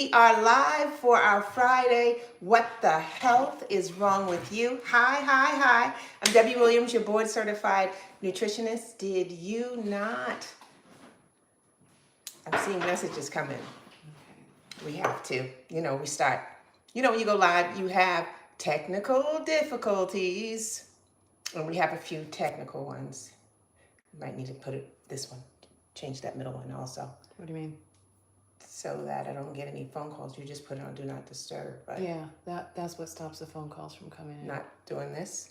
We are live for our Friday. What the health is wrong with you? Hi. I'm Debbie Williams, your board certified nutritionist. Did you not? I'm seeing messages come in. We have to. We start. When you go live, you have technical difficulties. And we have a few technical ones. You might need to put this one, change that middle one also. What do you mean? So that I don't get any phone calls. You just put it on Do Not Disturb. Right? Yeah, that's what stops the phone calls from coming in. Not doing this?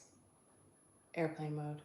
Airplane mode.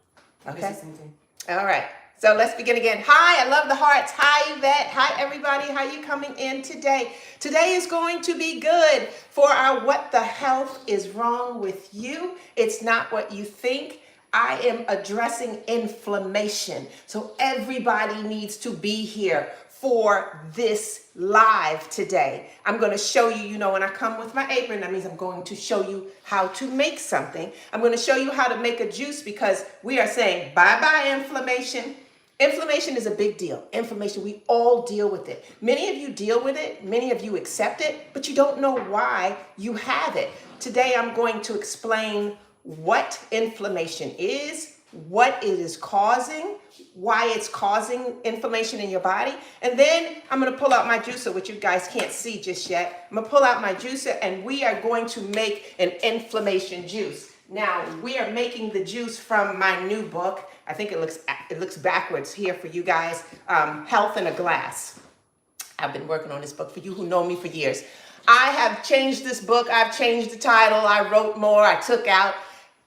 Okay. It's the same thing. All right. So let's begin again. Hi, I love the hearts. Hi, Yvette. Hi, everybody. How you coming in today? Today is going to be good for our What the Health is Wrong with You. It's not what you think. I am addressing inflammation. So everybody needs to be here for this live today. I'm going to show you, when I come with my apron, that means I'm going to show you how to make something. I'm going to show you how to make a juice because we are saying bye-bye inflammation. Inflammation is a big deal. Inflammation, we all deal with it. Many of you deal with it, many of you accept it, but you don't know why you have it. Today I'm going to explain what inflammation is, what it is causing, why it's causing inflammation in your body. And then I'm going to pull out my juicer, which you guys can't see just yet. I'm going to pull out my juicer and we are going to make an inflammation juice. Now, we are making the juice from my new book. I think it looks backwards here for you guys. Health in a Glass. I've been working on this book for you who know me for years. I have changed this book. I've changed the title. I wrote more. I took out.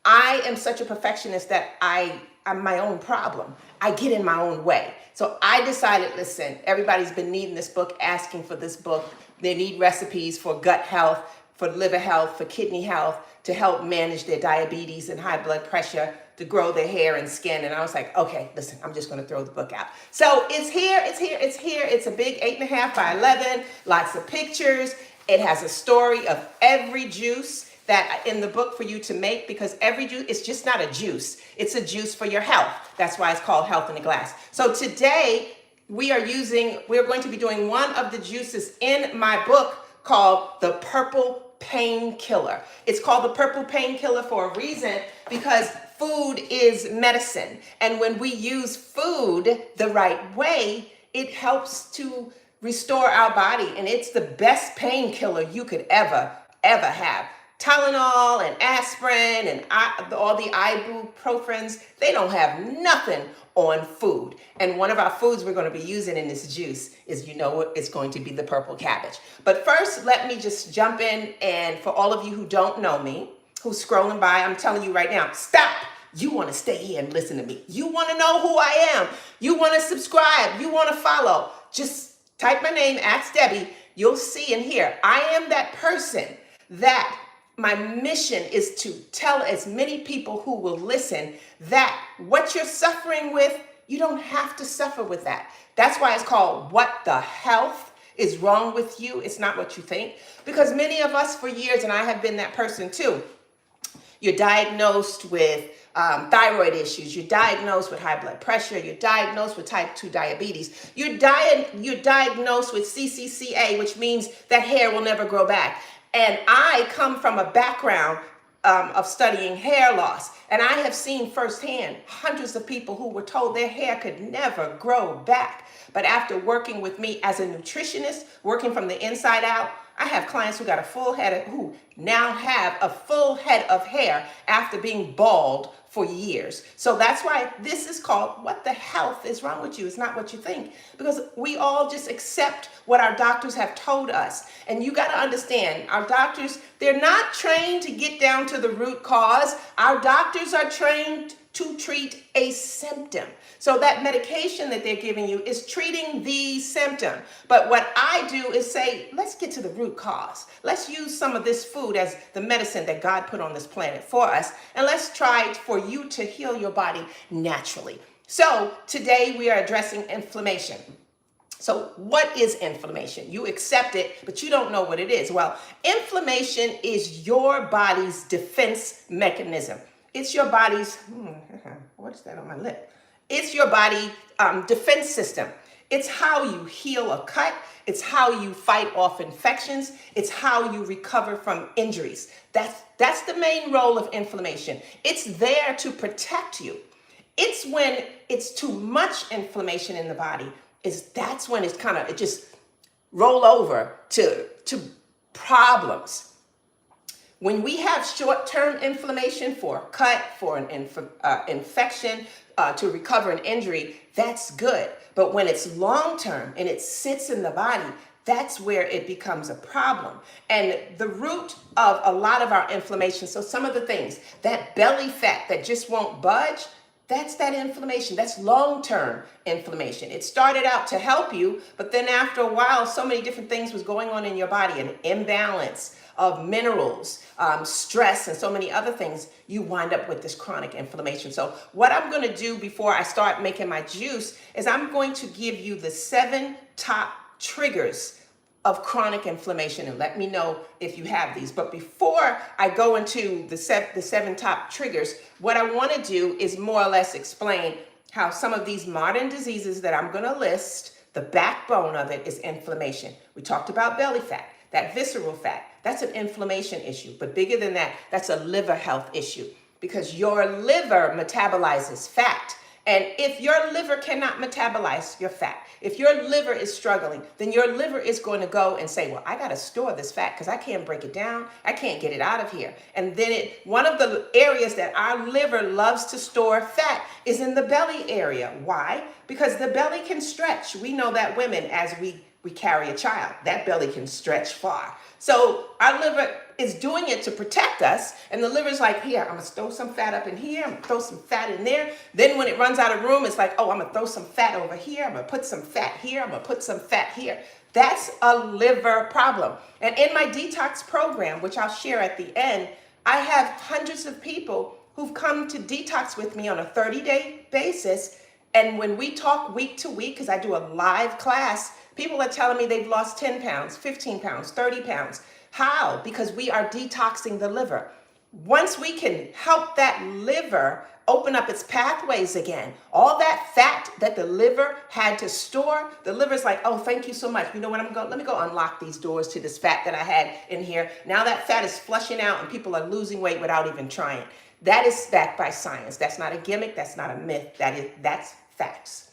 I am such a perfectionist that I'm my own problem. I get in my own way. So I decided, listen, everybody's been needing this book, asking for this book. They need recipes for gut health, for liver health, for kidney health, to help manage their diabetes and high blood pressure, to grow their hair and skin. And I was like, okay, listen, I'm just going to throw the book out. So it's here. It's a big 8.5 by 11, lots of pictures. It has a story of every juice that in the book for you to make, because every juice, it's just not a juice. It's a juice for your health. That's why it's called Health in a Glass. So today we're going to be doing one of the juices in my book called the Purple Painkiller. It's called the Purple Painkiller for a reason, because food is medicine. And when we use food the right way, it helps to restore our body. And it's the best painkiller you could ever have. Tylenol and aspirin and all the ibuprofens, they don't have nothing on food. And one of our foods we're going to be using in this juice is, it's going to be the purple cabbage. But first, let me just jump in. And for all of you who don't know me, who's scrolling by, I'm telling you right now, stop. You want to stay here and listen to me. You want to know who I am. You want to subscribe. You want to follow. Just type my name, Ask Debbie. You'll see and hear. I am that person that my mission is to tell as many people who will listen that what you're suffering with, you don't have to suffer with that. That's why it's called What the Health is Wrong with You. It's not what you think. Because many of us for years, and I have been that person too, you're diagnosed with thyroid issues, you're diagnosed with high blood pressure, you're diagnosed with type 2 diabetes, you're diagnosed with CCCA, which means that hair will never grow back. And I come from a background of studying hair loss. And I have seen firsthand hundreds of people who were told their hair could never grow back. But after working with me as a nutritionist, working from the inside out, I have clients who who now have a full head of hair after being bald for years. So that's why this is called What the Health is Wrong with You. It's not what you think, because we all just accept what our doctors have told us. And you got to understand, our doctors, they're not trained to get down to the root cause. Our doctors are trained to treat a symptom. So that medication that they're giving you is treating the symptom. But what I do is say, let's get to the root cause. Let's use some of this food as the medicine that God put on this planet for us. And let's try for you to heal your body naturally. So today we are addressing inflammation. So what is inflammation? You accept it, but you don't know what it is. Well, inflammation is your body's defense mechanism. It's your body's, what is that on my lip? It's your body defense system. It's how you heal a cut. It's how you fight off infections. It's how you recover from injuries. That's the main role of inflammation. It's there to protect you. It's when it's too much inflammation in the body, that's when it just roll over to problems. When we have short-term inflammation for a cut, for an infection, to recover an injury, that's good. But when it's long-term and it sits in the body, that's where it becomes a problem. And the root of a lot of our inflammation, so some of the things, that belly fat that just won't budge, that's that inflammation. That's long-term inflammation. It started out to help you, but then after a while, so many different things was going on in your body, an imbalance of minerals, stress, and so many other things. You wind up with this chronic inflammation. So what I'm going to do before I start making my juice is I'm going to give you the 7 top triggers of chronic inflammation, and let me know if you have these. But before I go into the 7 top triggers, what I want to do is more or less explain how some of these modern diseases that I'm going to list, the backbone of it is inflammation. We talked about belly fat, that visceral fat. That's an inflammation issue. But bigger than that, that's a liver health issue, because your liver metabolizes fat. And if your liver cannot metabolize your fat, if your liver is struggling, then your liver is going to go and say, well, I got to store this fat because I can't break it down. I can't get it out of here. And then one of the areas that our liver loves to store fat is in the belly area. Why? Because the belly can stretch. We know that women, as we carry a child, that belly can stretch far. So our liver is doing it to protect us, and the liver's like, here, I'm gonna throw some fat up in here, I'm gonna throw some fat in there. Then when it runs out of room, it's like, oh, I'm gonna throw some fat over here, I'm gonna put some fat here, I'm gonna put some fat here. That's a liver problem. And in my detox program, which I'll share at the end, I have hundreds of people who've come to detox with me on a 30-day basis. And when we talk week to week, because I do a live class, people are telling me they've lost 10 pounds, 15 pounds, 30 pounds. How? Because we are detoxing the liver. Once we can help that liver open up its pathways again, all that fat that the liver had to store, the liver's like, oh, thank you so much. You know what, let me go unlock these doors to this fat that I had in here. Now that fat is flushing out and people are losing weight without even trying. That is backed by science. That's not a gimmick. That's not a myth. That's facts.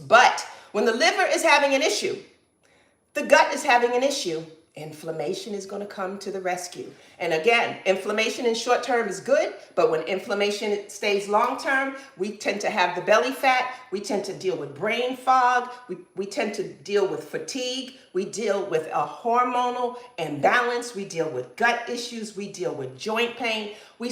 But when the liver is having an issue, the gut is having an issue, inflammation is going to come to the rescue. And again, inflammation in short term is good, but when inflammation stays long term, we tend to have the belly fat, we tend to deal with brain fog, we tend to deal with fatigue, we deal with a hormonal imbalance, we deal with gut issues, we deal with joint pain, we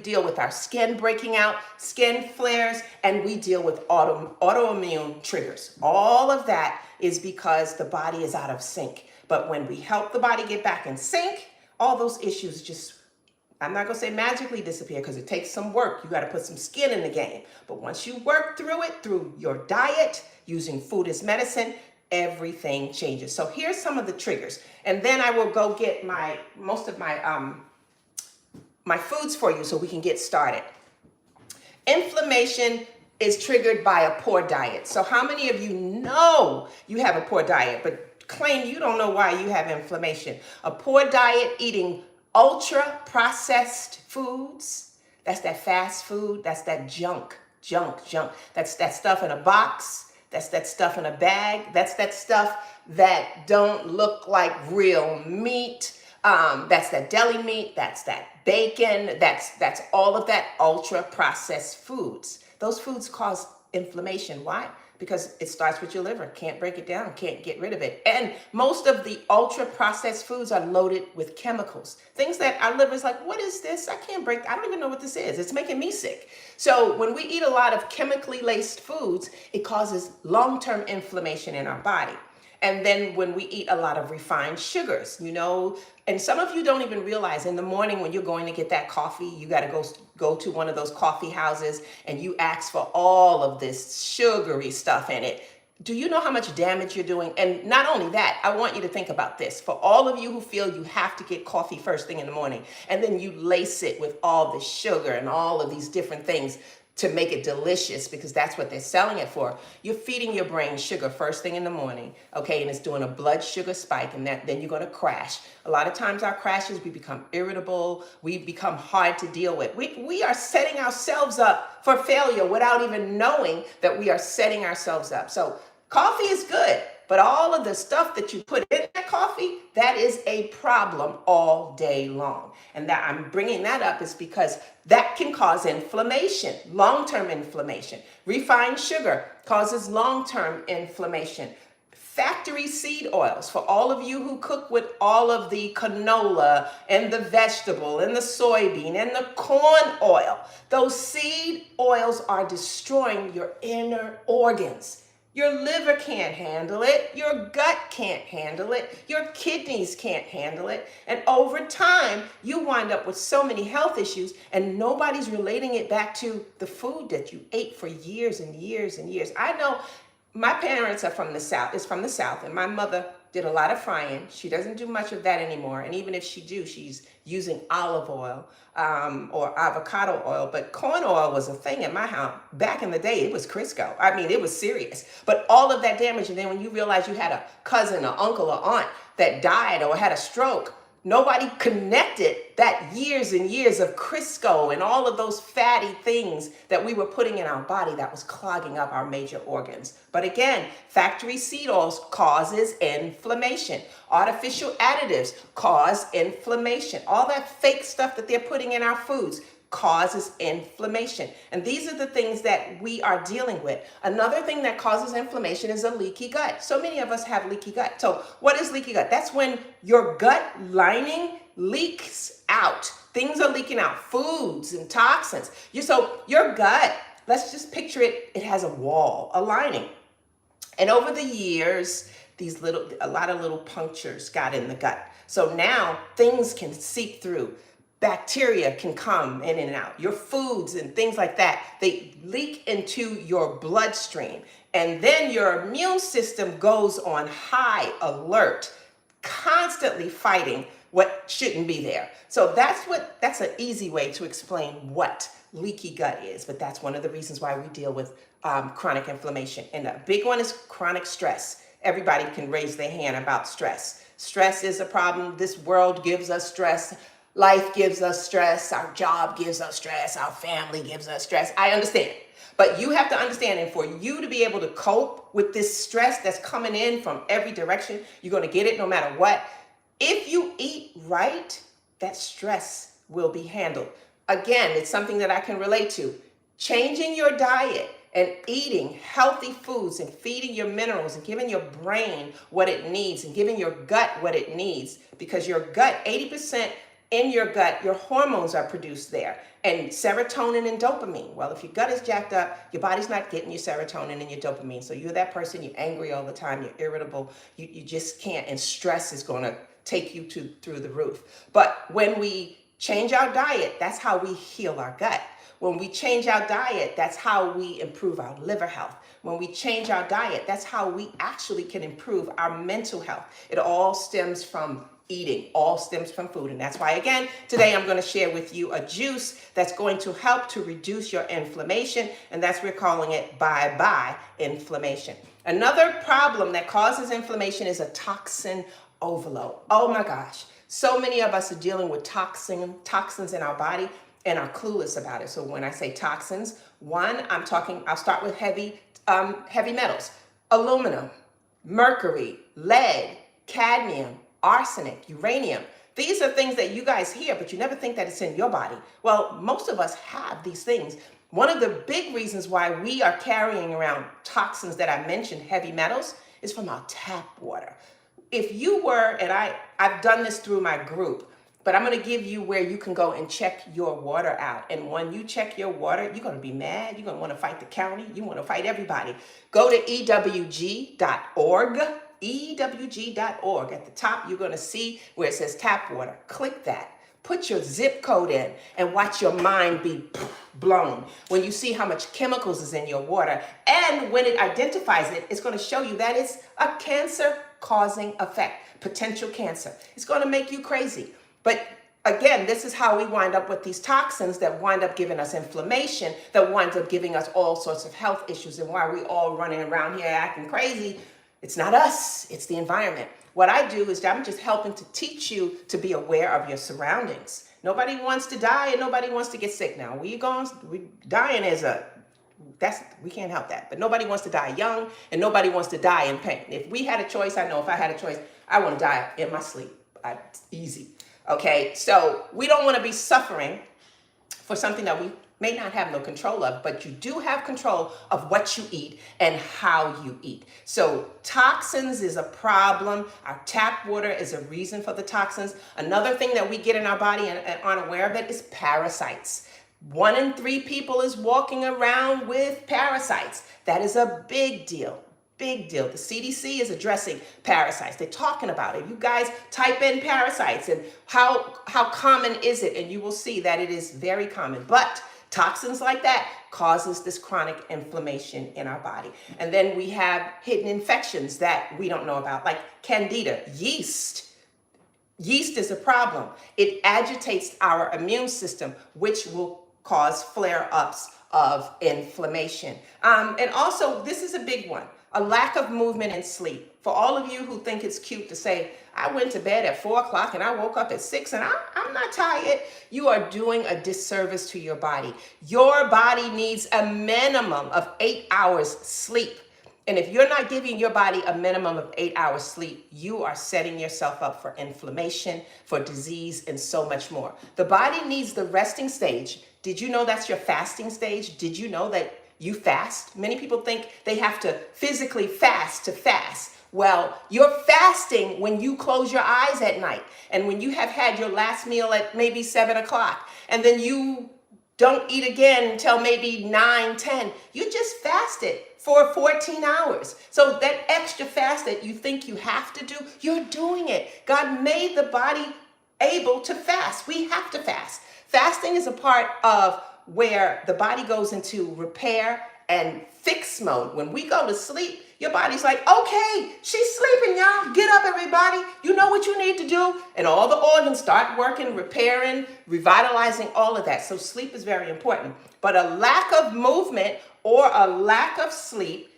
deal with our skin breaking out, skin flares, and we deal with autoimmune triggers. All of that is because the body is out of sync. But when we help the body get back in sync, all those issues just, I'm not going to say magically disappear, because it takes some work. You got to put some skin in the game. But once you work through it, through your diet, using food as medicine, everything changes. So here's some of the triggers. And then I will go get most of my foods for you so we can get started. Inflammation is triggered by a poor diet. So how many of you know you have a poor diet, but claim you don't know why you have inflammation? A poor diet, eating ultra processed foods, that's that fast food, that's that junk. That's that stuff in a box, that's that stuff in a bag, that's that stuff that don't look like real meat. That's that deli meat, that's that bacon, that's all of that ultra processed foods. Those foods cause inflammation. Why? Because it starts with your liver. Can't break it down, can't get rid of it. And most of the ultra processed foods are loaded with chemicals. Things that our liver's like, what is this? I don't even know what this is. It's making me sick. So when we eat a lot of chemically laced foods, it causes long-term inflammation in our body. And then when we eat a lot of refined sugars, and some of you don't even realize in the morning when you're going to get that coffee, you got to go to one of those coffee houses and you ask for all of this sugary stuff in it. Do you know how much damage you're doing? And not only that, I want you to think about this. For all of you who feel you have to get coffee first thing in the morning, and then you lace it with all the sugar and all of these different things, to make it delicious because that's what they're selling it for. You're feeding your brain sugar first thing in the morning, okay, and it's doing a blood sugar spike, and then you're going to crash. A lot of times our crashes, we become irritable, we become hard to deal with. We are setting ourselves up for failure without even knowing that we are setting ourselves up. So coffee is good, but all of the stuff that you put in that coffee, that is a problem all day long. And that I'm bringing that up is because that can cause inflammation, long-term inflammation. Refined sugar causes long-term inflammation. Factory seed oils, for all of you who cook with all of the canola and the vegetable and the soybean and the corn oil, those seed oils are destroying your inner organs. Your liver can't handle it. Your gut can't handle it. Your kidneys can't handle it. And over time, you wind up with so many health issues, and nobody's relating it back to the food that you ate for years and years and years. I know my parents are from the South, and my mother did a lot of frying. She doesn't do much of that anymore. And even if she do, she's using olive oil or avocado oil. But corn oil was a thing in my house. Back in the day, it was Crisco. I mean, it was serious. But all of that damage, and then when you realize you had a cousin or uncle or aunt that died or had a stroke, nobody connected that years and years of Crisco and all of those fatty things that we were putting in our body that was clogging up our major organs. But again, factory seed oils causes inflammation. Artificial additives cause inflammation. All that fake stuff that they're putting in our foods causes inflammation. And these are the things that we are dealing with. Another thing that causes inflammation is a leaky gut. So many of us have leaky gut. So what is leaky gut? That's when your gut lining leaks out. Things are leaking out, foods and toxins. So your gut, let's just picture it, it has a wall, a lining. And over the years, a lot of little punctures got in the gut. So now things can seep through. Bacteria can come in and out. Your foods and things like that, they leak into your bloodstream. And then your immune system goes on high alert, constantly fighting what shouldn't be there. So that's an easy way to explain what leaky gut is. But that's one of the reasons why we deal with chronic inflammation. And a big one is chronic stress. Everybody can raise their hand about stress. Stress is a problem. This world gives us stress. Life gives us stress, our job gives us stress, our family gives us stress. I understand. But you have to understand, and for you to be able to cope with this stress that's coming in from every direction, you're going to get it no matter what. If you eat right, that stress will be handled. Again, it's something that I can relate to. Changing your diet and eating healthy foods and feeding your minerals and giving your brain what it needs and giving your gut what it needs, because your gut, 80% in your gut, your hormones are produced there, and serotonin and dopamine. Well, if your gut is jacked up, your body's not getting your serotonin and your dopamine. So you're that person, you're angry all the time, you're irritable, you just can't, and stress is going to take you through the roof. But when we change our diet, that's how we heal our gut. When we change our diet, that's how we improve our liver health. When we change our diet, that's how we actually can improve our mental health. It all stems from eating, all stems from food. And that's why, again, today I'm going to share with you a juice that's going to help to reduce your inflammation. And that's, we're calling it bye-bye inflammation. Another problem that causes inflammation is a toxin overload. Oh my gosh. So many of us are dealing with toxins in our body and are clueless about it. So when I say toxins, I'll start with heavy metals: aluminum, mercury, lead, cadmium, arsenic, uranium. These are things that you guys hear, but you never think that it's in your body. Well, most of us have these things. One of the big reasons why we are carrying around toxins that I mentioned, heavy metals, is from our tap water. If you were, and I've done this through my group, but I'm going to give you where you can go and check your water out. And when you check your water, you're going to be mad. You're going to want to fight the county. You want to fight everybody. Go to ewg.org. ewg.org. At the top, you're going to see where it says tap water. Click that. Put your zip code in and watch your mind be blown when you see how much chemicals is in your water. And when it identifies it, it's going to show you that it's a cancer-causing effect, potential cancer. It's going to make you crazy. But again, this is how we wind up with these toxins that wind up giving us inflammation, that winds up giving us all sorts of health issues, and why we all running around here acting crazy. It's not us, it's the environment. What I do is I'm just helping to teach you to be aware of your surroundings. Nobody wants to die and nobody wants to get sick now. Dying is we can't help that. But nobody wants to die young and nobody wants to die in pain. If we had a choice, I know if I had a choice, I want to die in my sleep. Easy. Okay, so we don't want to be suffering for something that we may not have no control of, but you do have control of what you eat and how you eat. So toxins is a problem. Our tap water is a reason for the toxins. Another thing that we get in our body and aren't aware of it is parasites. 1 in 3 people is walking around with parasites. That is a big deal. Big deal. The CDC is addressing parasites. They're talking about it. You guys type in parasites and how common is it? And you will see that it is very common. But toxins like that causes this chronic inflammation in our body. And then we have hidden infections that we don't know about, like candida, yeast. Yeast is a problem. It agitates our immune system, which will cause flare-ups of inflammation. And also, this is a big one. A lack of movement and sleep. For all of you who think it's cute to say, I went to bed at 4 o'clock and I woke up at 6 and I'm not tired, you are doing a disservice to your body. Your body needs a minimum of 8 hours sleep. And if you're not giving your body a minimum of 8 hours sleep, you are setting yourself up for inflammation, for disease, and so much more. The body needs the resting stage. Did you know that's your fasting stage? Did you know that you fast? Many people think they have to physically fast to fast. Well, you're fasting when you close your eyes at night and when you have had your last meal at maybe 7 o'clock and then you don't eat again until maybe 9, 10. You just fasted for 14 hours. So that extra fast that you think you have to do, you're doing it. God made the body able to fast. We have to fast. Fasting is a part of where the body goes into repair and fix mode. When we go to sleep, your body's like, okay, she's sleeping, y'all. Get up, everybody. You know what you need to do. And all the organs start working, repairing, revitalizing, all of that. So sleep is very important. But a lack of movement or a lack of sleep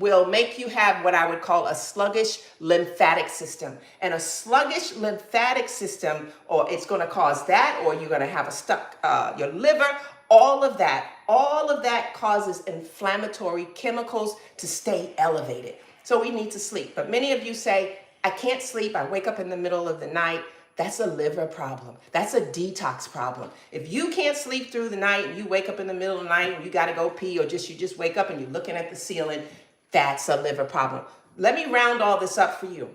will make you have what I would call a sluggish lymphatic system. And a sluggish lymphatic system, or it's going to cause that, or you're going to have a stuck, your liver, all of that causes inflammatory chemicals to stay elevated. So we need to sleep. But many of you say, I can't sleep. I wake up in the middle of the night. That's a liver problem. That's a detox problem. If you can't sleep through the night and you wake up in the middle of the night and you got to go pee, or you just wake up and you're looking at the ceiling, that's a liver problem. Let me round all this up for you.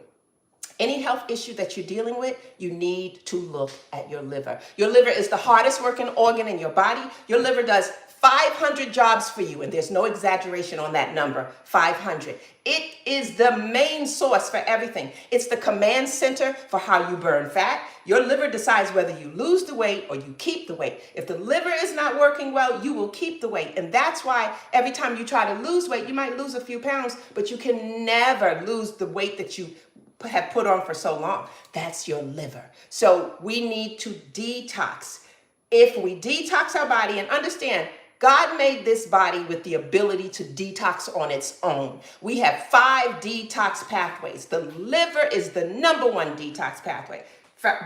Any health issue that you're dealing with, you need to look at your liver. Your liver is the hardest working organ in your body. Your liver does 500 jobs for you, and there's no exaggeration on that number, 500. It is the main source for everything. It's the command center for how you burn fat. Your liver decides whether you lose the weight or you keep the weight. If the liver is not working well, you will keep the weight. And that's why every time you try to lose weight, you might lose a few pounds, but you can never lose the weight that you have put on for so long. That's your liver. So we need to detox. If we detox our body, and understand, God made this body with the ability to detox on its own. We have 5 detox pathways. The liver is the #1 detox pathway.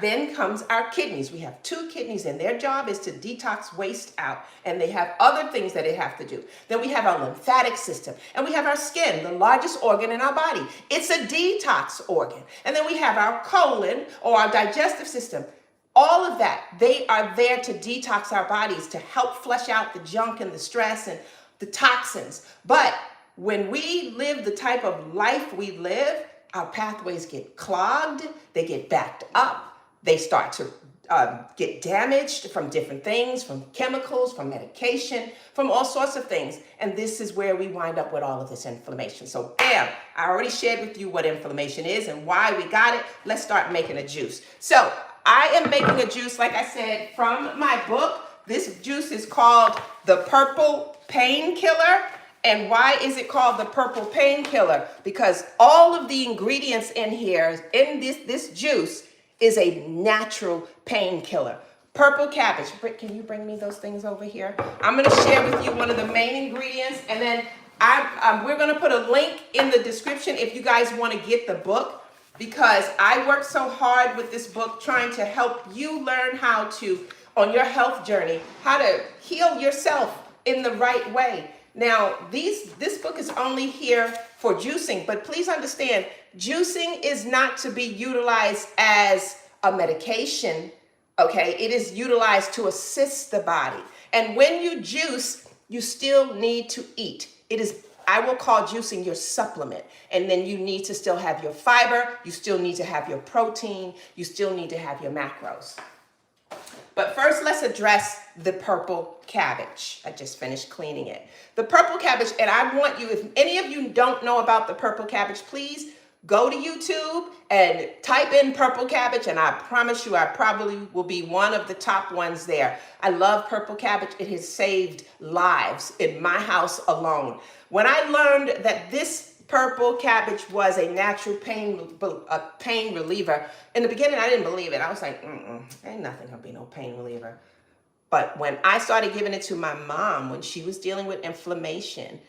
Then comes our kidneys. We have 2 kidneys, and their job is to detox waste out. And they have other things that they have to do. Then we have our lymphatic system. And we have our skin, the largest organ in our body. It's a detox organ. And then we have our colon, or our digestive system. All of that, they are there to detox our bodies, to help flush out the junk and the stress and the toxins. But when we live the type of life we live, our pathways get clogged, they get backed up, they start to get damaged from different things, from chemicals, from medication, from all sorts of things. And this is where we wind up with all of this inflammation. So bam, I already shared with you what inflammation is and why we got it. Let's start making a juice. So I am making a juice, like I said, from my book. This juice is called the Purple Painkiller. And why is it called the Purple Painkiller? Because all of the ingredients in here, in this juice, is a natural painkiller. Purple cabbage. Britt, can you bring me those things over here? I'm going to share with you one of the main ingredients, and then we're going to put a link in the description if you guys want to get the book, because I worked so hard with this book trying to help you learn how to, on your health journey, how to heal yourself in the right way. Now, this book is only here for juicing, but please understand, juicing is not to be utilized as a medication. Okay, it is utilized to assist the body. And when you juice, you still need to eat. It is, I will call juicing your supplement. And then you need to still have your fiber, you still need to have your protein, you still need to have your macros. But first, let's address the purple cabbage. I just finished cleaning it. The purple cabbage, and I want you, if any of you don't know about the purple cabbage, please go to YouTube and type in purple cabbage, and I promise you I probably will be one of the top ones there. I love purple cabbage. It has saved lives in my house alone. When I learned that this purple cabbage was a natural pain reliever, in the beginning I didn't believe it. I was like, ain't nothing gonna be no pain reliever. But when I started giving it to my mom when she was dealing with inflammation,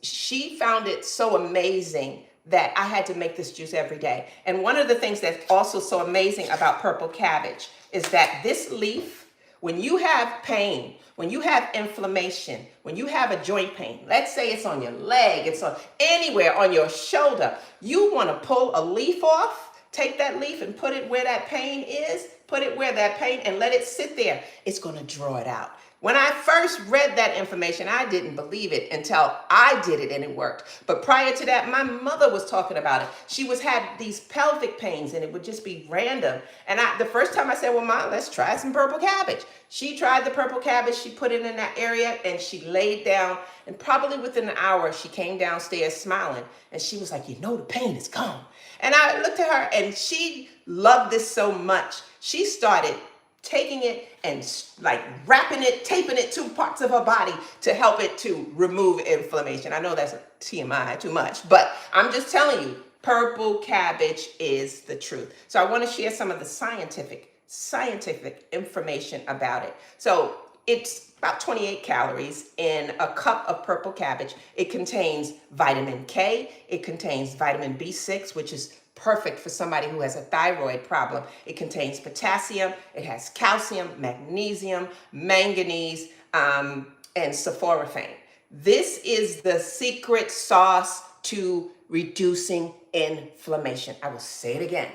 she found it so amazing that I had to make this juice every day. And one of the things that's also so amazing about purple cabbage is that this leaf, when you have pain, when you have inflammation, when you have a joint pain, let's say it's on your leg, it's on anywhere on your shoulder, you want to pull a leaf off, take that leaf and put it where that pain is, put it where that pain, and let it sit there. It's going to draw it out. When I first read that information, I didn't believe it until I did it and it worked. But prior to that, my mother was talking about it. She had these pelvic pains and it would just be random. And the first time I said, well, Mom, let's try some purple cabbage. She tried the purple cabbage. She put it in that area and she laid down. And probably within an hour, she came downstairs smiling. And she was like, the pain is gone. And I looked at her and she loved this so much. She started taking it and like wrapping it, taping it to parts of her body to help it to remove inflammation. I know that's a TMI, too much, but I'm just telling you, purple cabbage is the truth. So I want to share some of the scientific information about it. So it's about 28 calories in a cup of purple cabbage. It contains vitamin K. It contains vitamin B6, which is perfect for somebody who has a thyroid problem. It contains potassium, it has calcium, magnesium, manganese, and sulforaphane. This is the secret sauce to reducing inflammation. I will say it again.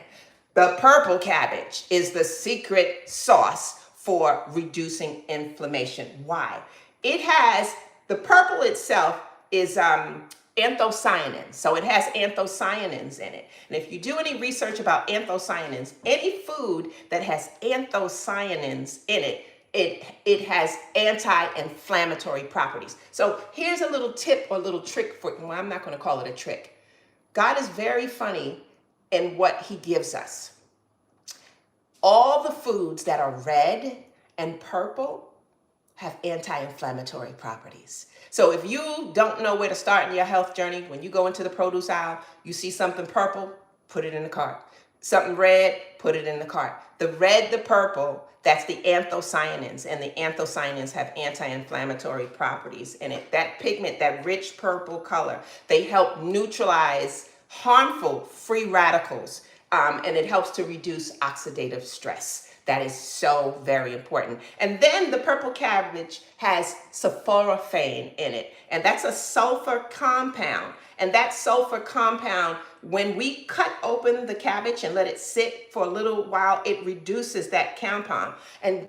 The purple cabbage is the secret sauce for reducing inflammation. Why? The purple itself is anthocyanins. So it has anthocyanins in it. And if you do any research about anthocyanins, any food that has anthocyanins in it, it has anti-inflammatory properties. So here's a little tip or a little trick well, I'm not going to call it a trick. God is very funny in what he gives us. All the foods that are red and purple have anti-inflammatory properties. So if you don't know where to start in your health journey, when you go into the produce aisle, you see something purple, put it in the cart. Something red, put it in the cart. The red, the purple, that's the anthocyanins, and the anthocyanins have anti-inflammatory properties in it. That pigment, that rich purple color, they help neutralize harmful free radicals, and it helps to reduce oxidative stress. That is so very important. And then the purple cabbage has sulforaphane in it, and that's a sulfur compound. And that sulfur compound, when we cut open the cabbage and let it sit for a little while, it reduces that compound. And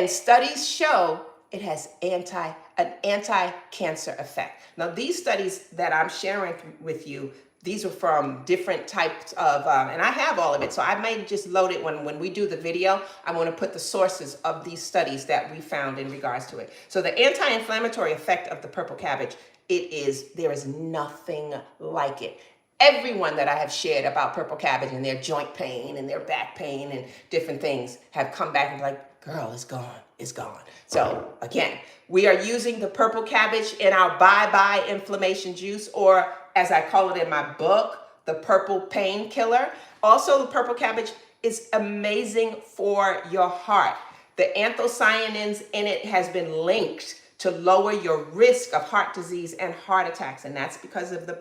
studies show it has an anti-cancer effect. Now, these studies that I'm sharing with you, these are from different types of, and I have all of it, so I may just load it when we do the video. I want to put the sources of these studies that we found in regards to it. So the anti-inflammatory effect of the purple cabbage, there is nothing like it. Everyone that I have shared about purple cabbage and their joint pain and their back pain and different things have come back and be like, girl, it's gone, it's gone. So again, we are using the purple cabbage in our bye-bye inflammation juice, or as I call it in my book, the purple painkiller. Also, the purple cabbage is amazing for your heart. The anthocyanins in it has been linked to lower your risk of heart disease and heart attacks. And that's because of the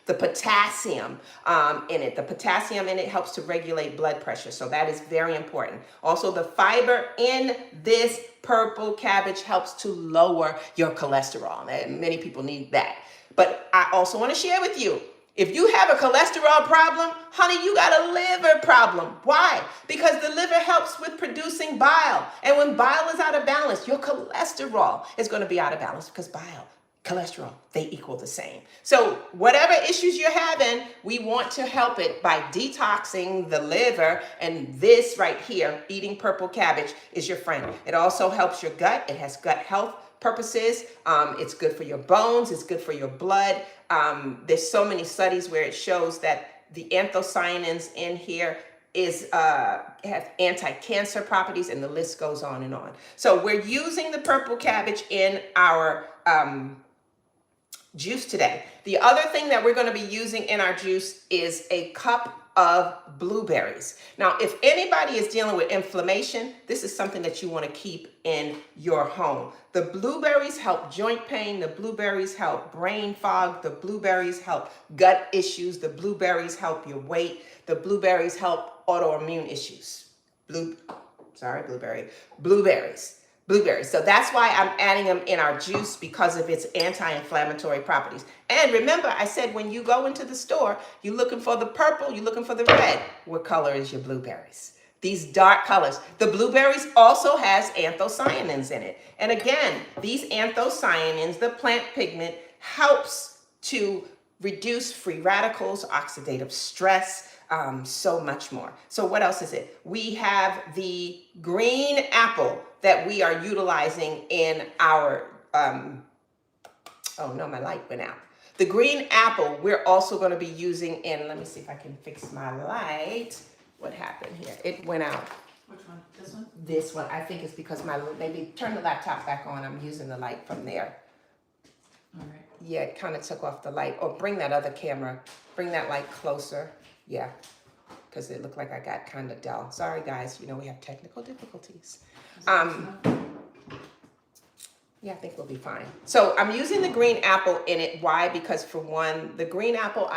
the potassium in it. The potassium in it helps to regulate blood pressure. So that is very important. Also, the fiber in this purple cabbage helps to lower your cholesterol. And many people need that. But I also want to share with you, if you have a cholesterol problem, honey, you got a liver problem. Why? Because the liver helps with producing bile. And when bile is out of balance, your cholesterol is going to be out of balance because bile, cholesterol, they equal the same. So whatever issues you're having, we want to help it by detoxing the liver. And this right here, eating purple cabbage, is your friend. It also helps your gut. It has gut health purposes. It's good for your bones. It's good for your blood. There's so many studies where it shows that the anthocyanins in here have anti-cancer properties, and the list goes on and on. So we're using the purple cabbage in our juice today. The other thing that we're going to be using in our juice is a cup of blueberries. Now, if anybody is dealing with inflammation, this is something that you want to keep in your home. The blueberries help joint pain. The blueberries help brain fog. The blueberries help gut issues. The blueberries help your weight. The blueberries help autoimmune issues. Blueberries. So that's why I'm adding them in our juice, because of its anti-inflammatory properties. And remember, I said when you go into the store, you're looking for the purple, you're looking for the red. What color is your blueberries? These dark colors. The blueberries also has anthocyanins in it. And again, these anthocyanins, the plant pigment, helps to reduce free radicals, oxidative stress, so much more. So what else is it? We have the green apple that we are utilizing in our, oh no, my light went out. The green apple we're also going to be using in, let me see if I can fix my light. What happened here? It went out. Which one? This one? This one. I think it's because maybe turn the laptop back on. I'm using the light from there. All right. Yeah, it kind of took off the light. Or bring that other camera, bring that light closer. Yeah, because it looked like I got kind of dull. Sorry, guys. You know, we have technical difficulties. Yeah, I think we'll be fine. So I'm using the green apple in it. Why? Because for one, the green apple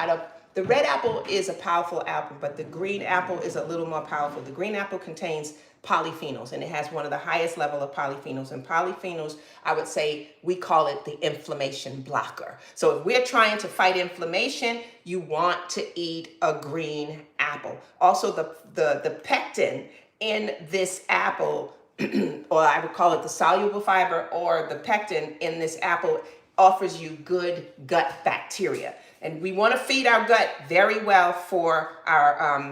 the red apple is a powerful apple, but the green apple is a little more powerful. The green apple contains polyphenols, and it has one of the highest level of polyphenols. And polyphenols, I would say, we call it the inflammation blocker. So if we're trying to fight inflammation, you want to eat a green apple. Also, the pectin in this apple, or I would call it the soluble fiber, or the pectin in this apple, offers you good gut bacteria. And we want to feed our gut very well for our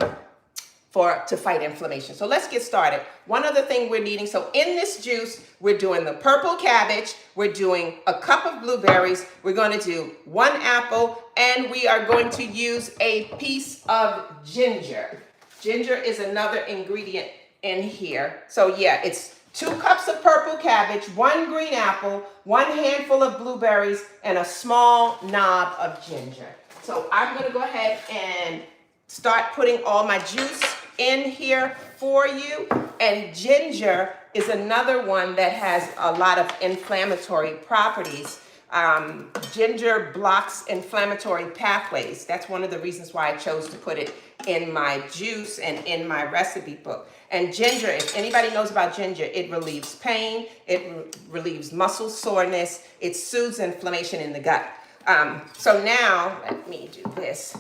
to fight inflammation. So let's get started. One other thing we're needing. So in this juice, we're doing the purple cabbage. We're doing a cup of blueberries. We're going to do 1 apple, and we are going to use a piece of ginger. Ginger is another ingredient in here. So yeah, it's 2 cups of purple cabbage, 1 green apple, 1 handful of blueberries, and a small knob of ginger. So I'm going to go ahead and start putting all my juice in here for you. And ginger is another one that has a lot of inflammatory properties. Ginger blocks inflammatory pathways. That's one of the reasons why I chose to put it in my juice and in my recipe book. And ginger, if anybody knows about ginger, it relieves pain, it relieves muscle soreness, it soothes inflammation in the gut. So now, let me do this.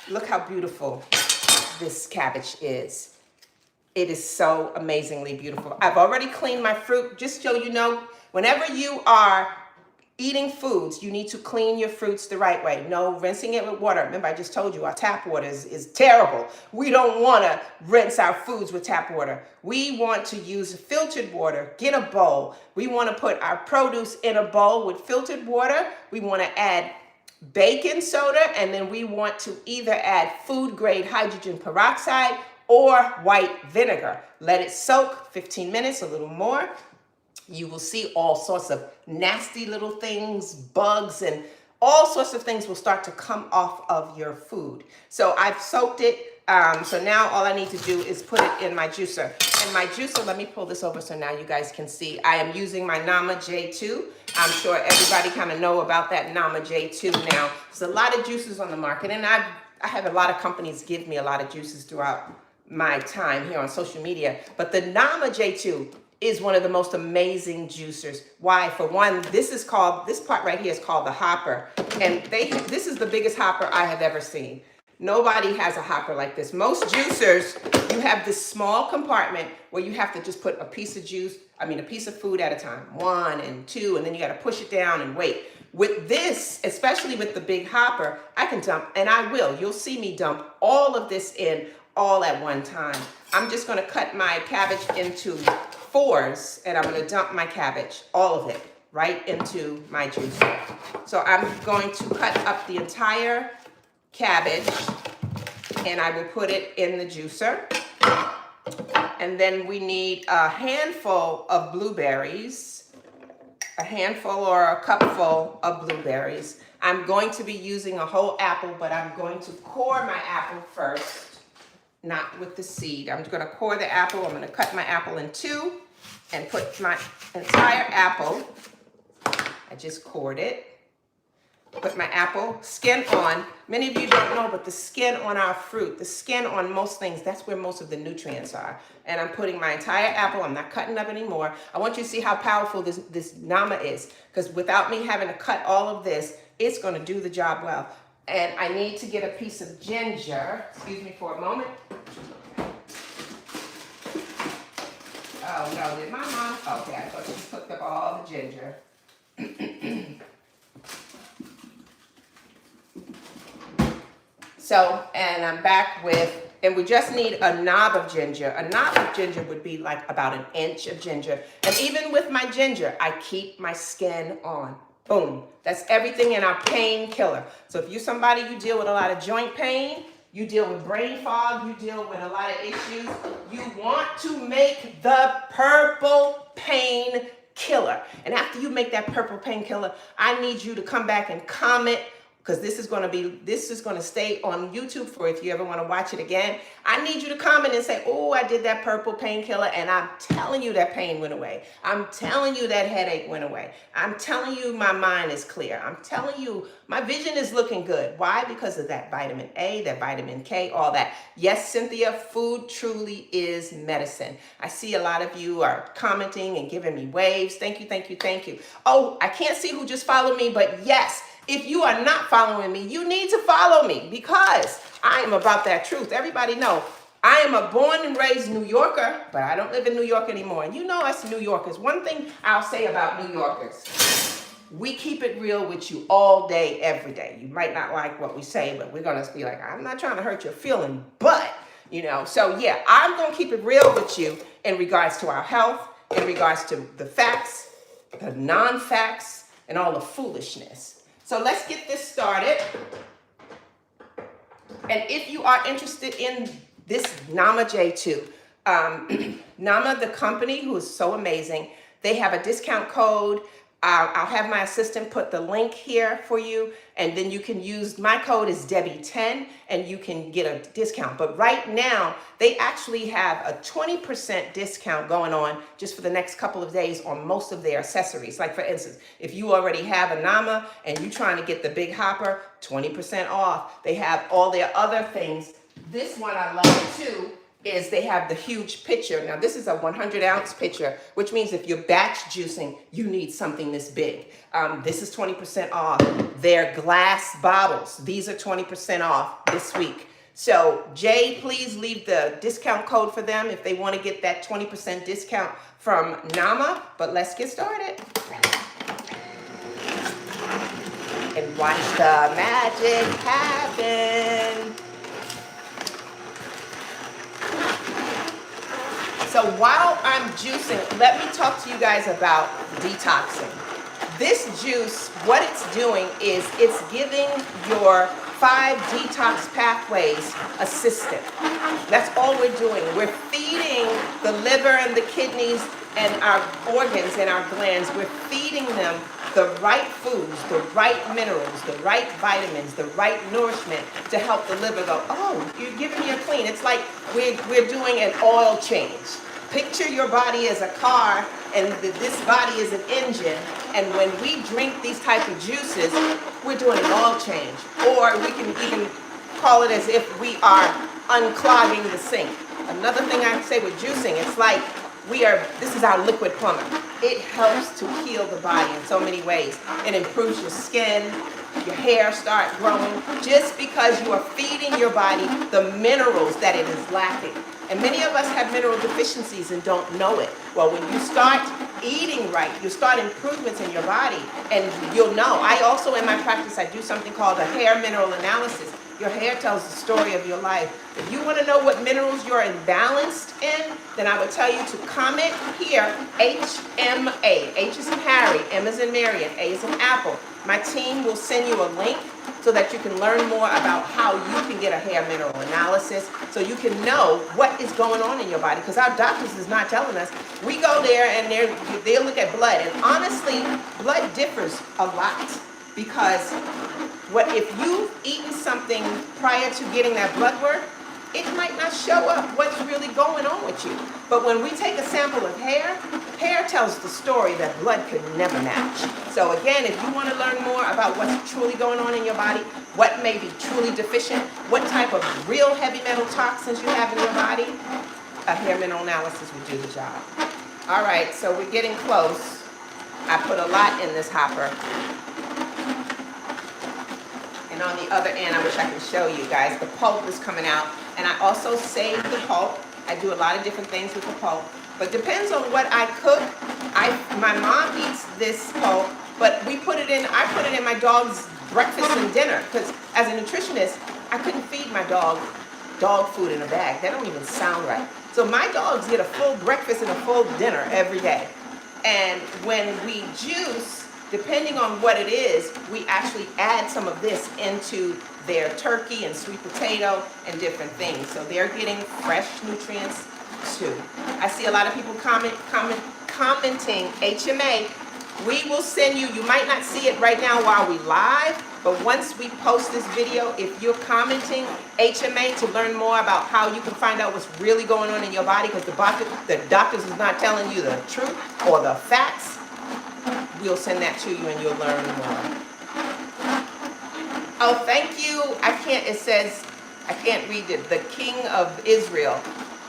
Look how beautiful this cabbage is. It is so amazingly beautiful. I've already cleaned my fruit. Just so you know, whenever you are eating foods, you need to clean your fruits the right way. No rinsing it with water. Remember, I just told you our tap water is terrible. We don't want to rinse our foods with tap water. We want to use filtered water. Get a bowl. We want to put our produce in a bowl with filtered water. We want to add baking soda, and then we want to either add food grade hydrogen peroxide or white vinegar. Let it soak 15 minutes, a little more. You will see all sorts of nasty little things, bugs, and all sorts of things will start to come off of your food. So I've soaked it. So now all I need to do is put it in my juicer. And my juicer, let me pull this over so now you guys can see. I am using my Nama J2. I'm sure everybody kind of know about that Nama J2 now. There's a lot of juices on the market, and I have a lot of companies give me a lot of juices throughout my time here on social media. But the Nama J2 is one of the most amazing juicers. Why? For one, this part right here is called the hopper. And this is the biggest hopper I have ever seen. Nobody has a hopper like this. Most juicers, you have this small compartment where you have to just put a piece of a piece of food at a time, 1 and 2, and then you got to push it down and wait. With this, especially with the big hopper, I can dump, and I will. You'll see me dump all of this in all at one time. I'm just going to cut my cabbage into 4s, and I'm going to dump my cabbage, all of it, right into my juicer. So I'm going to cut up the entire cabbage, and I will put it in the juicer. And then we need a handful of blueberries, a handful or a cupful of blueberries. I'm going to be using a whole apple, but I'm going to core my apple first, not with the seed. I'm going to core the apple. I'm going to cut my apple in 2 and put my entire apple. I just cored it. Put my apple, skin on. Many of you don't know, but the skin on our fruit, the skin on most things, that's where most of the nutrients are. And I'm putting my entire apple, I'm not cutting up anymore. I want you to see how powerful this Nama is, because without me having to cut all of this, it's going to do the job well. And I need to get a piece of ginger. Excuse me for a moment. Oh no, did my mom? Okay, I thought she cooked up all the ginger. So, and I'm back with, and we just need a knob of ginger. A knob of ginger would be like about 1 inch of ginger. And even with my ginger, I keep my skin on. Boom. That's everything in our painkiller. So if you're somebody, you deal with a lot of joint pain, you deal with brain fog, you deal with a lot of issues, you want to make the purple painkiller. And after you make that purple painkiller, I need you to come back and comment, because this is going to stay on YouTube for if you ever want to watch it again. I need you to comment and say, oh, I did that purple painkiller, and I'm telling you that pain went away. I'm telling you that headache went away. I'm telling you my mind is clear. I'm telling you my vision is looking good. Why? Because of that vitamin A, that vitamin K, all that. Yes, Cynthia, food truly is medicine. I see a lot of you are commenting and giving me waves. Thank you, thank you, thank you. Oh, I can't see who just followed me, but yes, if you are not following me, you need to follow me, because I am about that truth. Everybody know I am a born and raised New Yorker, but I don't live in New York anymore. And you know us New Yorkers. One thing I'll say about New Yorkers, we keep it real with you all day, every day. You might not like what we say, but we're going to be like, I'm not trying to hurt your feeling, but, so yeah, I'm going to keep it real with you in regards to our health, in regards to the facts, the non-facts, and all the foolishness. So let's get this started. And if you are interested in this Nama J2, Nama, the company, who is so amazing, they have a discount code. I'll have my assistant put the link here for you, and then you can use, my code is Debbie10, and you can get a discount. But right now, they actually have a 20% discount going on just for the next couple of days on most of their accessories. Like for instance, if you already have a Nama and you're trying to get the big hopper, 20% off. They have all their other things. This one I love too, is they have the huge pitcher. Now this is a 100-ounce pitcher, which means if you're batch juicing, you need something this big. This is 20% off. Their glass bottles, these are 20% off this week. So Jay, please leave the discount code for them if they want to get that 20% discount from Nama. But let's get started. And watch the magic happen. So while I'm juicing, let me talk to you guys about detoxing. This juice, what it's doing is it's giving your 5 detox pathways assistance. That's all we're doing. We're feeding the liver and the kidneys and our organs and our glands. We're feeding them the right foods, the right minerals, the right vitamins, the right nourishment to help the liver go, oh, you're giving me a clean. It's like we're doing an oil change. Picture your body as a car and this body is an engine. And when we drink these type of juices, we're doing an oil change. Or we can even call it as if we are unclogging the sink. Another thing I say with juicing, it's like this is our liquid plumber. It helps to heal the body in so many ways. It improves your skin, your hair start growing, just because you are feeding your body the minerals that it is lacking. And many of us have mineral deficiencies and don't know it. Well, when you start eating right, you start improvements in your body, and you'll know. I also, in my practice, I do something called a hair mineral analysis. Your hair tells the story of your life. If you want to know what minerals you're imbalanced in, then I would tell you to comment here, HMA. H is in Harry, M is in Mary, and A is in Apple. My team will send you a link so that you can learn more about how you can get a hair mineral analysis, so you can know what is going on in your body, because our doctors is not telling us. We go there and they'll look at blood, and honestly, blood differs a lot, because if you've eaten something prior to getting that blood work, it might not show up what's really going on with you. But when we take a sample of hair tells the story that blood could never match. So again, if you want to learn more about what's truly going on in your body, what may be truly deficient, what type of real heavy metal toxins you have in your body, a hair mineral analysis will do the job. All right, so we're getting close. I put a lot in this hopper. And on the other end, I wish I could show you guys, the pulp is coming out. And I also save the pulp. I do a lot of different things with the pulp. But depends on what I cook. My mom eats this pulp, but I put it in my dog's breakfast and dinner. Because as a nutritionist, I couldn't feed my dog food in a bag. That don't even sound right. So my dogs get a full breakfast and a full dinner every day. And when we juice, depending on what it is, we actually add some of this into their turkey and sweet potato and different things. So they're getting fresh nutrients too. I see a lot of people commenting HMA. We will send you might not see it right now while we live, but once we post this video, if you're commenting HMA to learn more about how you can find out what's really going on in your body, because the doctors is not telling you the truth or the facts, we'll send that to you and you'll learn more. Oh, thank you. It says, I can't read it. The King of Israel.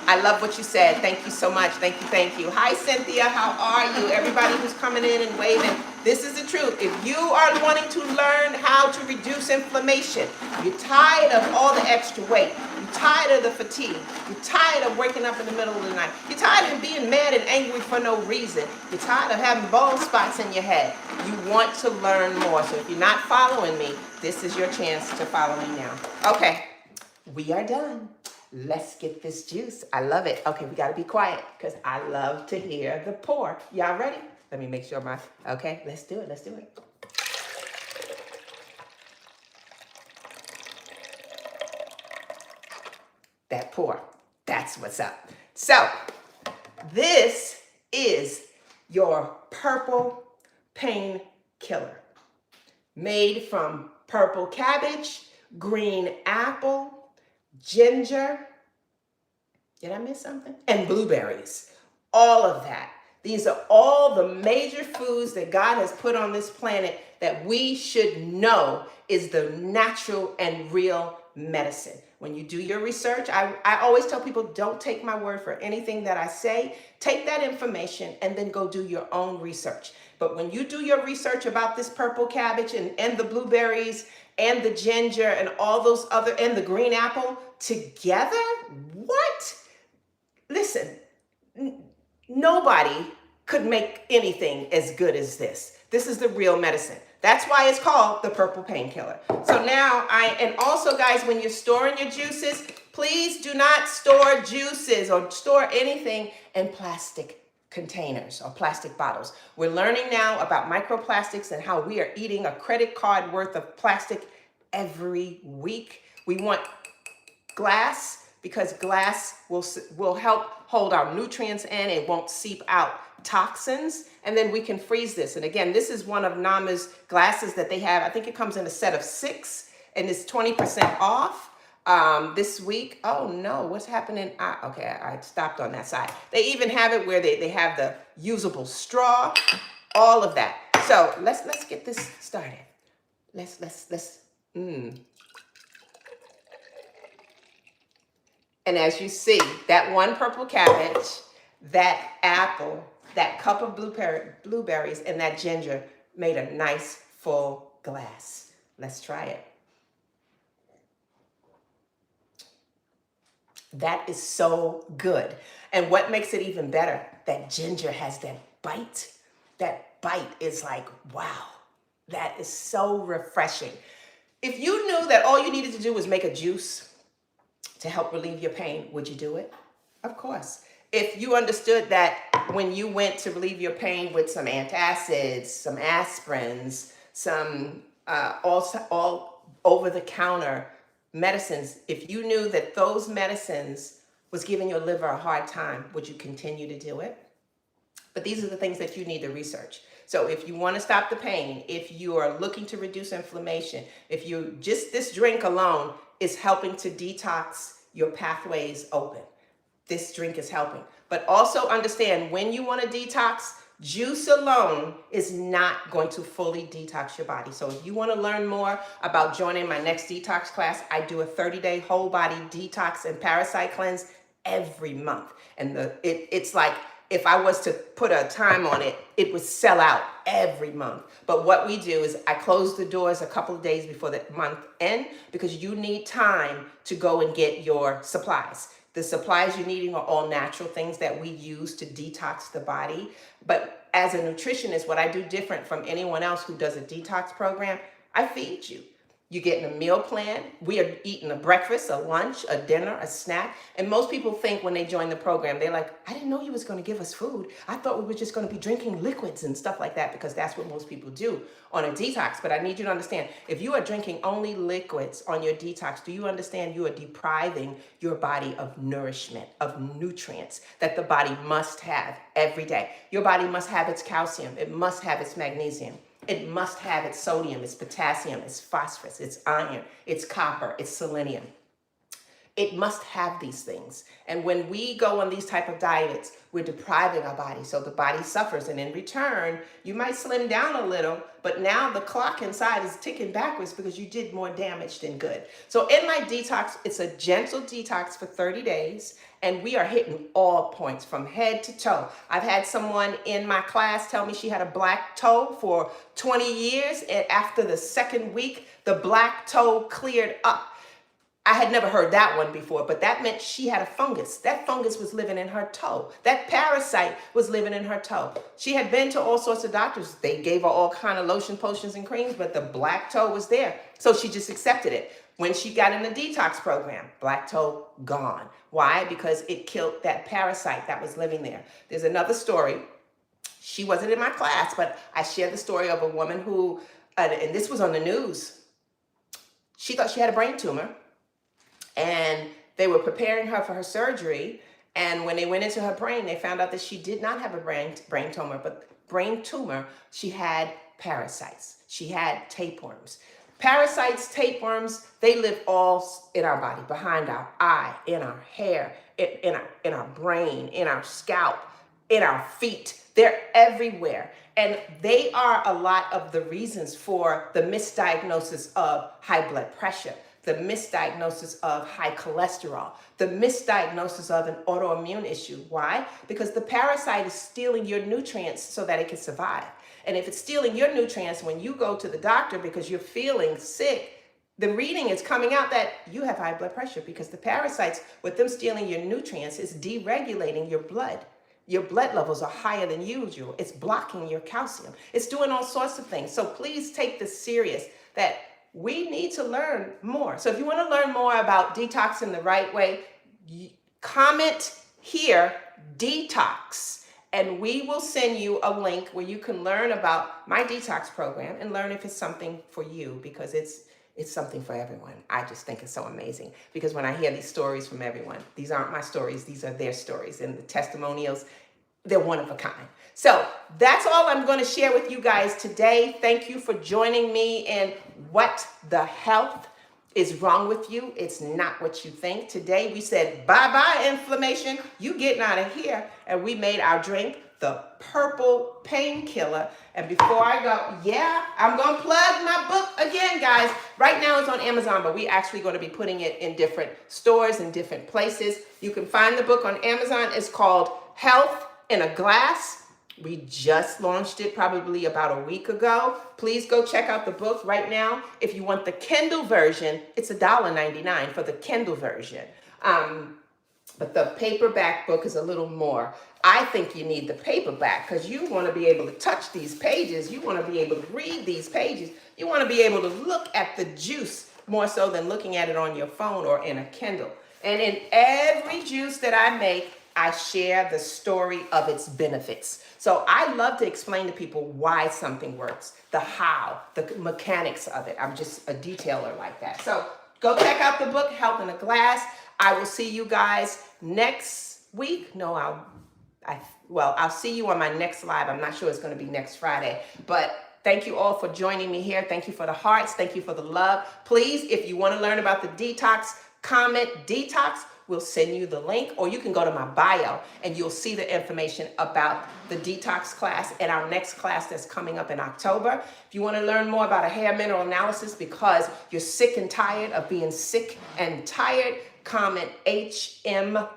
I love what you said. Thank you so much. Thank you, thank you. Hi, Cynthia. How are you? Everybody who's coming in and waving. This is the truth. If you are wanting to learn how to reduce inflammation, you're tired of all the extra weight, you're tired of the fatigue, you're tired of waking up in the middle of the night, you're tired of being mad and angry for no reason, you're tired of having bald spots in your head, you want to learn more. So if you're not following me, this is your chance to follow me now. Okay, we are done. Let's get this juice. I love it. Okay, we got to be quiet because I love to hear the pour. Y'all ready? Let me make sure okay, let's do it. Let's do it. That pour. That's what's up. So, this is your purple pain killer. Made from purple cabbage, green apple, ginger, did I miss something? And blueberries, all of that. These are all the major foods that God has put on this planet that we should know is the natural and real medicine. When you do your research, I always tell people, don't take my word for anything that I say. Take that information and then go do your own research. But when you do your research about this purple cabbage and the blueberries and the ginger and all those other, and the green apple together, what? Listen, nobody could make anything as good as this. This is the real medicine. That's why it's called the purple painkiller. So now and also guys, when you're storing your juices, please do not store juices or store anything in plastic containers or plastic bottles. We're learning now about microplastics and how we are eating a credit card worth of plastic every week. We want glass, because glass will help hold our nutrients in. It won't seep out toxins, and then we can freeze this. And again, this is one of Nama's glasses that they have. I think it comes in a set of 6, and it's 20% off this week. Oh no, what's happening? Okay, I stopped on that side. They even have it where they have the usable straw, all of that. So let's get this started. Let's. And as you see, that one purple cabbage, that apple, that cup of blueberries, and that ginger made a nice full glass. Let's try it. That is so good. And what makes it even better, that ginger has that bite. That bite is like, wow, that is so refreshing. If you knew that all you needed to do was make a juice to help relieve your pain, would you do it? Of course. If you understood that when you went to relieve your pain with some antacids, some aspirins, some all over-the-counter medicines, if you knew that those medicines was giving your liver a hard time, would you continue to do it? But these are the things that you need to research. So if you want to stop the pain, if you are looking to reduce inflammation, if you just this drink alone is helping to detox your pathways open. This drink is helping. But also understand, when you want to detox, juice alone is not going to fully detox your body. So if you want to learn more about joining my next detox class, I do a 30-day whole body detox and parasite cleanse every month. And it's like, if I was to put a time on it, it would sell out every month. But what we do is I close the doors a couple of days before the month end, because you need time to go and get your supplies. The supplies you're needing are all natural things that we use to detox the body. But as a nutritionist, what I do different from anyone else who does a detox program, I feed you. You're getting a meal plan. We are eating a breakfast, a lunch, a dinner, a snack. And most people think when they join the program, they're like, I didn't know you was going to give us food. I thought we were just going to be drinking liquids and stuff like that, because that's what most people do on a detox. But I need you to understand, if you are drinking only liquids on your detox, do you understand you are depriving your body of nourishment, of nutrients that the body must have every day? Your body must have its calcium. It must have its magnesium. It must have its sodium, its potassium, its phosphorus, its iron, its copper, its selenium. It must have these things. And when we go on these type of diets, we're depriving our body. So the body suffers. And in return, you might slim down a little, but now the clock inside is ticking backwards because you did more damage than good. So in my detox, it's a gentle detox for 30 days. And we are hitting all points from head to toe. I've had someone in my class tell me she had a black toe for 20 years. And after the second week, the black toe cleared up. I had never heard that one before, but that meant she had a fungus. That fungus was living in her toe. That parasite was living in her toe. She had been to all sorts of doctors. They gave her all kind of lotion, potions, and creams, but the black toe was there. So she just accepted it. When she got in the detox program, black toe gone. Why? Because it killed that parasite that was living there. There's another story. She wasn't in my class, but I shared the story of a woman who, and this was on the news. She thought she had a brain tumor. And they were preparing her for her surgery. And when they went into her brain, they found out that she did not have a brain tumor. She had parasites. She had tapeworms. Parasites, tapeworms, they live all in our body, behind our eye, in our hair, in our brain, in our scalp, in our feet. They're everywhere. And they are a lot of the reasons for the misdiagnosis of high blood pressure, the misdiagnosis of high cholesterol, the misdiagnosis of an autoimmune issue. Why? Because the parasite is stealing your nutrients so that it can survive. And if it's stealing your nutrients, when you go to the doctor because you're feeling sick, the reading is coming out that you have high blood pressure, because the parasites, with them stealing your nutrients, is deregulating your blood. Your blood levels are higher than usual. It's blocking your calcium. It's doing all sorts of things. So please take this serious, that we need to learn more. So if you want to learn more about detoxing the right way, comment here, detox, and we will send you a link where you can learn about my detox program and learn if it's something for you, because it's something for everyone. I just think it's so amazing because when I hear these stories from everyone, these aren't my stories, these are their stories, and the testimonials, they're one of a kind. So that's all I'm going to share with you guys today. Thank you for joining me in What the Health is Wrong with You. It's not what you think. Today we said bye-bye inflammation. You getting out of here. And we made our drink the purple painkiller. And before I go, yeah, I'm going to plug my book again, guys. Right now it's on Amazon, but we're actually going to be putting it in different stores and different places. You can find the book on Amazon. It's called Health in a Glass. We just launched it probably about a week ago. Please go check out the book right now. If you want the Kindle version, it's $1.99 for the Kindle version. But the paperback book is a little more. I think you need the paperback because you want to be able to touch these pages. You want to be able to read these pages. You want to be able to look at the juice more so than looking at it on your phone or in a Kindle. And in every juice that I make, I share the story of its benefits. So I love to explain to people why something works, the how, the mechanics of it. I'm just a detailer like that. So go check out the book, Health in a Glass. I will see you guys next week. No, I'll see you on my next live. I'm not sure it's going to be next Friday, but thank you all for joining me here. Thank you for the hearts. Thank you for the love. Please, if you want to learn about the detox, comment Detox. We'll send you the link, or you can go to my bio and you'll see the information about the detox class and our next class that's coming up in October. If you want to learn more about a hair mineral analysis because you're sick and tired of being sick and tired, comment HMA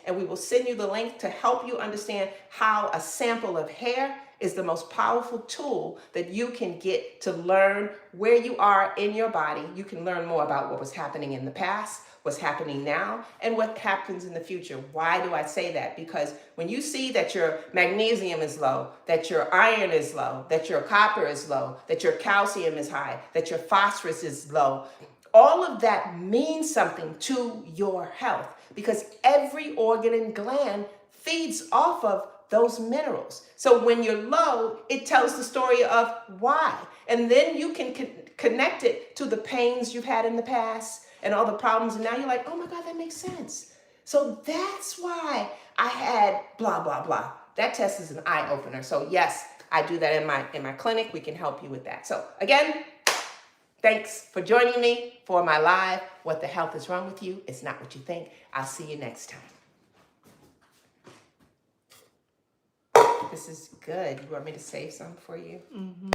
and we will send you the link to help you understand how a sample of hair is the most powerful tool that you can get to learn where you are in your body. You can learn more about what was happening in the past, what's happening now, and what happens in the future. Why do I say that? Because when you see that your magnesium is low, that your iron is low, that your copper is low, that your calcium is high, that your phosphorus is low, all of that means something to your health because every organ and gland feeds off of those minerals. So when you're low, it tells the story of why. And then you can connect it to the pains you've had in the past and all the problems. And now you're like, oh my God, that makes sense. So that's why I had blah, blah, blah. That test is an eye opener. So yes, I do that in my clinic. We can help you with that. So again, thanks for joining me for my live. What the health is wrong with you? It's not what you think. I'll see you next time. This is good. You want me to save some for you? Mm-hmm.